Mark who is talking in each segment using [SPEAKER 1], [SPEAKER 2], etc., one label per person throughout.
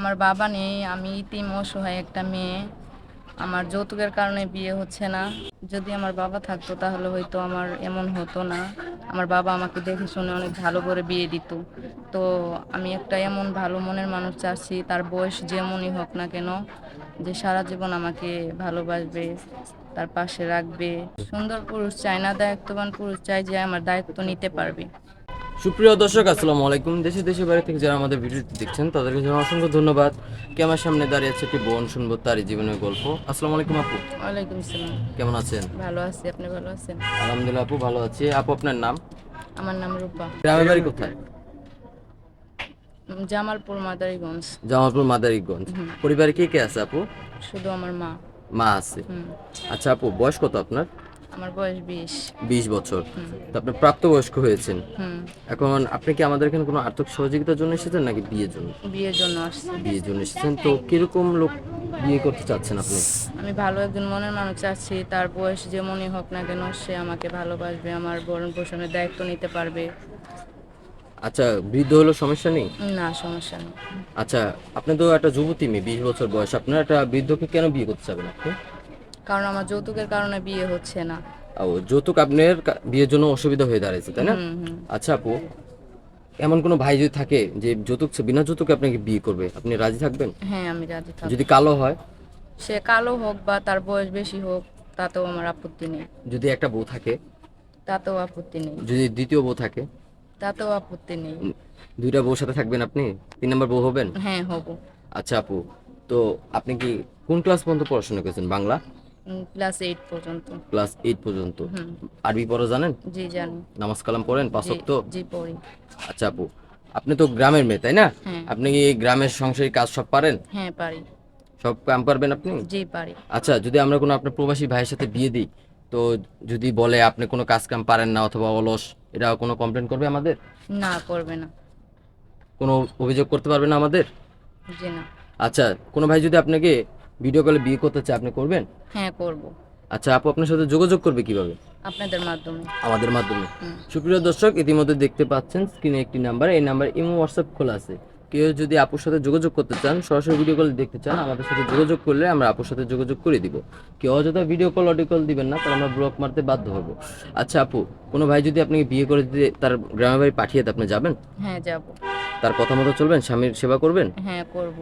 [SPEAKER 1] আমার বাবা নেই, আমি ইতিম অসহায় একটা মেয়ে। আমার যৌতুকের কারণে বিয়ে হচ্ছে না। যদি আমার বাবা থাকতো তাহলে হয়তো আমার এমন হতো না। আমার বাবা আমাকে দেখে শুনে অনেক ভালো করে বিয়ে দিত। তো আমি একটা এমন ভালো মনের মানুষ চাচ্ছি, তার বয়স যেমনই হোক না কেন, যে সারা জীবন আমাকে ভালোবাসবে, তার পাশে রাখবে। সুন্দর পুরুষ চাই না, দায়িত্ববান পুরুষ চাই যে আমার দায়িত্ব নিতে পারবে।
[SPEAKER 2] সুপ্রিয় দর্শক, আসসালামু আলাইকুম। দেশে দেশে বাইরে থেকে যারা আমাদের ভিডিওটি দেখছেন তাদেরকে জন্য অসংখ্য ধন্যবাদ। আমার সামনে দাঁড়িয়ে আছে একটি বোন, শুনবো তারই জীবনের গল্প। আসসালামু আলাইকুম আপু,
[SPEAKER 1] ওয়ালাইকুম আসসালাম।
[SPEAKER 2] কেমন আছেন?
[SPEAKER 1] ভালো আছি, আপনি ভালো আছেন?
[SPEAKER 2] আলহামদুলিল্লাহ আপু, ভালো আছি। আপু, আপনার নাম?
[SPEAKER 1] আমার নাম রূপা।
[SPEAKER 2] গ্রামের বাড়ি কোথায়?
[SPEAKER 1] জামালপুর, মাদারীগঞ্জ।
[SPEAKER 2] জামালপুর, মাদারীগঞ্জ।
[SPEAKER 1] হুম।
[SPEAKER 2] পরিবারে কে কে আছে আপু?
[SPEAKER 1] শুধু আমার মা।
[SPEAKER 2] মা আছে।
[SPEAKER 1] হুম।
[SPEAKER 2] আচ্ছা আপু, বয়স কত আপনার?
[SPEAKER 1] আমার বয়স 20।
[SPEAKER 2] 20 বছর।
[SPEAKER 1] হুম।
[SPEAKER 2] তো আপনি প্রাপ্তবয়স্ক হয়েছেন।
[SPEAKER 1] হুম।
[SPEAKER 2] এখন আপনি কি আমাদের এখানে কোনো আর্থিক সহযোগিতার জন্য এসেছেন নাকি বিয়ের জন্য?
[SPEAKER 1] বিয়ের জন্য আসছি।
[SPEAKER 2] বিয়ের জন্য এসেছেন। তো কিরকম লোক বিয়ে করতে চাচ্ছেন আপনি?
[SPEAKER 1] আমি ভালো একজন মনের মানুষ চাচ্ছি, তার বয়স যেমনই হোক না কেন সে আমাকে ভালোবাসবে, আমার ভরণ পোষণের দায়িত্ব নিতে পারবে।
[SPEAKER 2] আচ্ছা, বৃদ্ধ হলো সমস্যা নেই?
[SPEAKER 1] না, সমস্যা নেই।
[SPEAKER 2] আচ্ছা, আপনি তো একটা যুবতী মেয়ে, 20 বছর বয়স, আপনার একটা বৃদ্ধকে কেন বিয়ে করতে চাবেন আপনি?
[SPEAKER 1] কারণ আমার যৌতুকের কারণে বিয়ে হচ্ছে না।
[SPEAKER 2] ও, যৌতুক আপনার বিয়ের জন্য অসুবিধা হয়ে দাঁড়িয়েছে, তাই না?
[SPEAKER 1] হুম, হুম।
[SPEAKER 2] আচ্ছা আপু, এমন কোনো ভাই যদি থাকে যে বিনা যৌতুকে আপনাকে বিয়ে করবে, আপনি রাজি থাকবেন?
[SPEAKER 1] হ্যাঁ, আমি রাজি থাকবো।
[SPEAKER 2] যদি কালো হয়?
[SPEAKER 1] সে কালো হোক বা তার বয়স বেশি হোক, তাতেও আমার আপত্তি নেই।
[SPEAKER 2] যদি একটা বউ থাকে?
[SPEAKER 1] তাতেও আপত্তি নেই।
[SPEAKER 2] যদি দ্বিতীয় বউ থাকে?
[SPEAKER 1] তাতেও আপত্তি নেই।
[SPEAKER 2] উম, দুইটা বউর সাথে থাকবেন আপনি? 3 নম্বর বউ হবেন?
[SPEAKER 1] হ্যাঁ, হব।
[SPEAKER 2] আচ্ছা আপু, তো আপনি কি কোন ক্লাস পর্যন্ত পড়াশোনা করেছেন? বাংলা?
[SPEAKER 1] ক্লাস 8 পর্যন্ত।
[SPEAKER 2] ক্লাস 8 পর্যন্ত।
[SPEAKER 1] হুম।
[SPEAKER 2] আরবি পড়া জানেন?
[SPEAKER 1] জি, জানি।
[SPEAKER 2] নামাজ কালাম পড়েন, পাঁচ
[SPEAKER 1] জি।
[SPEAKER 2] ওয়াক্ত?
[SPEAKER 1] জি, পড়ি।
[SPEAKER 2] আচ্ছা আপু, আপনি তো গ্রামের মেয়ে, তাই না?
[SPEAKER 1] হ্যাঁ।
[SPEAKER 2] আপনি কি গ্রামের সংসারিক কাজ সব পারেন?
[SPEAKER 1] হ্যাঁ, পারি।
[SPEAKER 2] সব কাম পারবেন আপনি?
[SPEAKER 1] জি, পারি।
[SPEAKER 2] আচ্ছা, যদি আমরা কোনো আপনার প্রবাসী ভাইয়ের সাথে বিয়ে দিই, তো যদি বলে আপনি কোনো কাজ কাম পারেন না অথবা অলস, এটা কোনো কমপ্লেন করবে আমাদের?
[SPEAKER 1] না, করবে না।
[SPEAKER 2] কোনো অভিযোগ করতে পারবে না আমাদের?
[SPEAKER 1] জি না।
[SPEAKER 2] আচ্ছা, কোনো ভাই যদি আপনাকে ভিডিও কলে বিয়ে করতে চায়, আপনি করবেন?
[SPEAKER 1] হ্যাঁ, করব।
[SPEAKER 2] আচ্ছা আপু, আপনার সাথে যোগাযোগ করবে কিভাবে?
[SPEAKER 1] আপনাদের মাধ্যমে।
[SPEAKER 2] আমাদের মাধ্যমে।
[SPEAKER 1] হুম।
[SPEAKER 2] সুপ্রিয় দর্শক, ইতিমধ্যে দেখতে পাচ্ছেন স্ক্রিনে একটি নাম্বার, এই নাম্বার ইমো হোয়াটসঅ্যাপ খোলা আছে। কেউ যদি আপুর সাথে যোগাযোগ করতে চান, সরাসরি ভিডিও কল দেখতে চান, আমাদের সাথে যোগাযোগ করলে আমরা আপুর সাথে যোগাযোগ করে দিব। কেউ অযথা ভিডিও কল অডিও কল দিবেন না, তাহলে আমরা ব্লক মারতে বাধ্য হব। আচ্ছা আপু, কোনো ভাই যদি আপনাকে বিয়ে করে দিতে তার গ্রামের বাড়ি পাঠিয়ে দেয়, আপনি যাবেন?
[SPEAKER 1] হ্যাঁ, যাব।
[SPEAKER 2] তার কথা মতো চলবেন, স্বামীর সেবা করবেন?
[SPEAKER 1] হ্যাঁ, করব।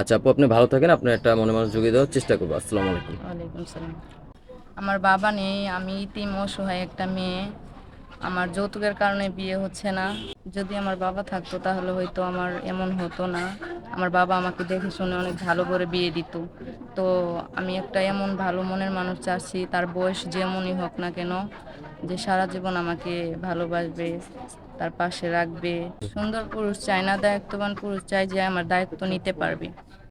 [SPEAKER 2] আচ্ছা আপু, আপনি ভালো থাকেন, আপনার একটা মনে মানুষ জুগিয়ে দেওয়ার চেষ্টা করবো। আসসালামু আলাইকুম।
[SPEAKER 1] ওয়ালাইকুম সালাম। আমার বাবা নেই, আমি ইতিম অসহায় একটা মেয়ে। আমার যৌতুকের কারণে বিয়ে হচ্ছে না। যদি আমার বাবা থাকতো তাহলে হয়তো আমার এমন হতো না। আমার বাবা আমাকে দেখে শুনে অনেক ভালো করে বিয়ে দিত। তো আমি একটা এমন ভালো মনের মানুষ চাচ্ছি, তার বয়স যেমনই হোক না কেন, যে সারা জীবন আমাকে ভালোবাসবে, তার পাশে রাখবে। সুন্দর পুরুষ চাই না, দায়িত্ববান পুরুষ চাই যে আমার দায়িত্ব নিতে পারবে।